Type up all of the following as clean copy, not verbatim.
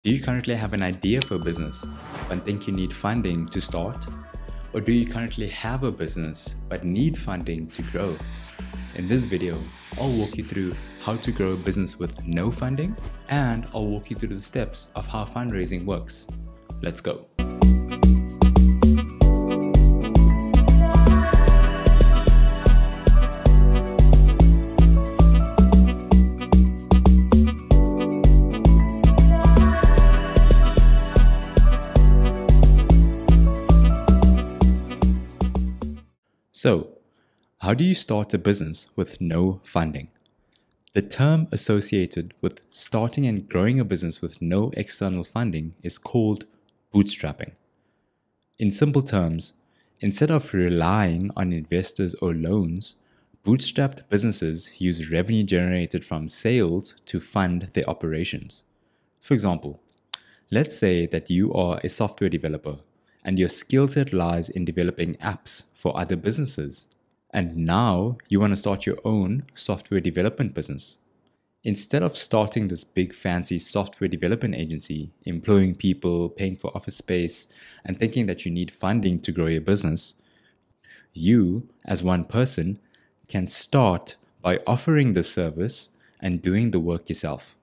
Do you currently have an idea for a business but think you need funding to start? Or do you currently have a business but need funding to grow? In this video, I'll walk you through how to grow a business with no funding, and I'll walk you through the steps of how fundraising works. Let's go. So, how do you start a business with no funding? The term associated with starting and growing a business with no external funding is called bootstrapping. In simple terms, instead of relying on investors or loans, bootstrapped businesses use revenue generated from sales to fund their operations. For example, let's say that you are a software developer and your skill set lies in developing apps for other businesses. And now you want to start your own software development business. Instead of starting this big fancy software development agency, employing people, paying for office space, and thinking that you need funding to grow your business, you, as one person, can start by offering the service and doing the work yourself.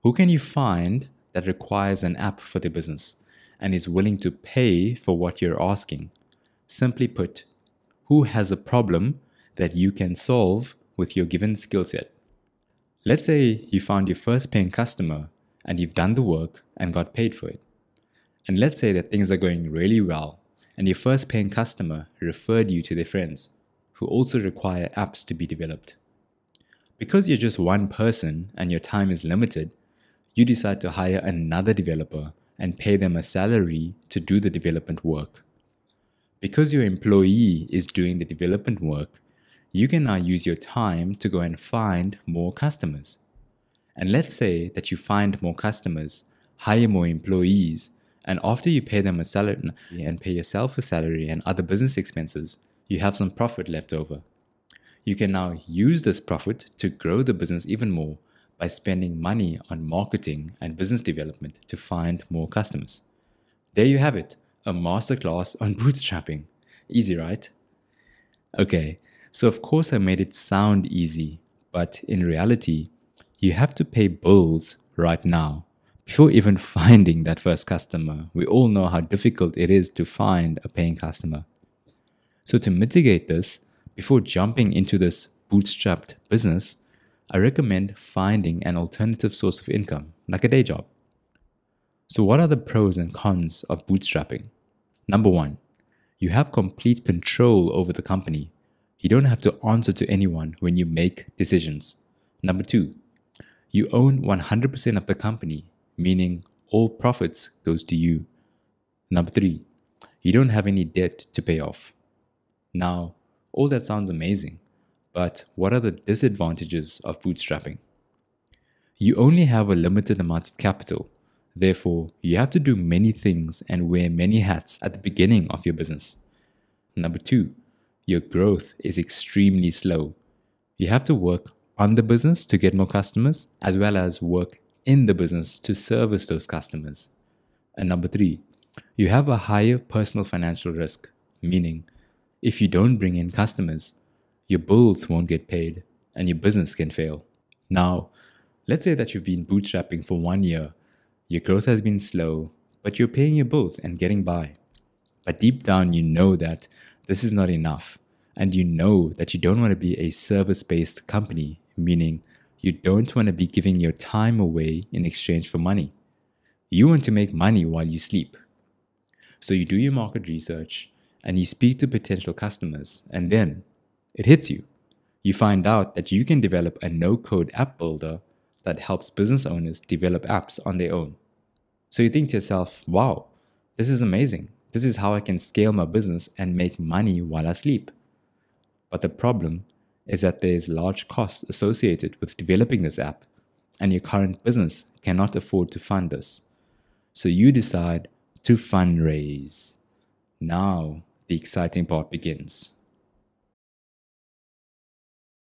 Who can you find that requires an app for their business and is willing to pay for what you're asking? Simply put, who has a problem that you can solve with your given skill set? Let's say you found your first paying customer and you've done the work and got paid for it. And let's say that things are going really well and your first paying customer referred you to their friends who also require apps to be developed. Because you're just one person and your time is limited, you decide to hire another developer and pay them a salary to do the development work. Because your employee is doing the development work, you can now use your time to go and find more customers. And let's say that you find more customers, hire more employees, and after you pay them a salary and pay yourself a salary and other business expenses, you have some profit left over. You can now use this profit to grow the business even more by spending money on marketing and business development to find more customers. There you have it, a masterclass on bootstrapping. Easy, right? Okay, so of course I made it sound easy, but in reality, you have to pay bills right now before even finding that first customer. We all know how difficult it is to find a paying customer. So to mitigate this, before jumping into this bootstrapped business, I recommend finding an alternative source of income, like a day job. So what are the pros and cons of bootstrapping? Number one, you have complete control over the company. You don't have to answer to anyone when you make decisions. Number two, you own 100% of the company, meaning all profits goes to you. Number three, you don't have any debt to pay off. Now, all that sounds amazing, but what are the disadvantages of bootstrapping? You only have a limited amount of capital. Therefore, you have to do many things and wear many hats at the beginning of your business. Number two, your growth is extremely slow. You have to work on the business to get more customers, as well as work in the business to service those customers. And number three, you have a higher personal financial risk, meaning if you don't bring in customers, your bills won't get paid and your business can fail. Now, let's say that you've been bootstrapping for 1 year. Your growth has been slow, but you're paying your bills and getting by. But deep down, you know that this is not enough. And you know that you don't want to be a service-based company, meaning you don't want to be giving your time away in exchange for money. You want to make money while you sleep. So you do your market research and you speak to potential customers, and then it hits you. You find out that you can develop a no-code app builder that helps business owners develop apps on their own. So you think to yourself, wow, this is amazing. This is how I can scale my business and make money while I sleep. But the problem is that there's large costs associated with developing this app, and your current business cannot afford to fund this. So you decide to fundraise. Now the exciting part begins.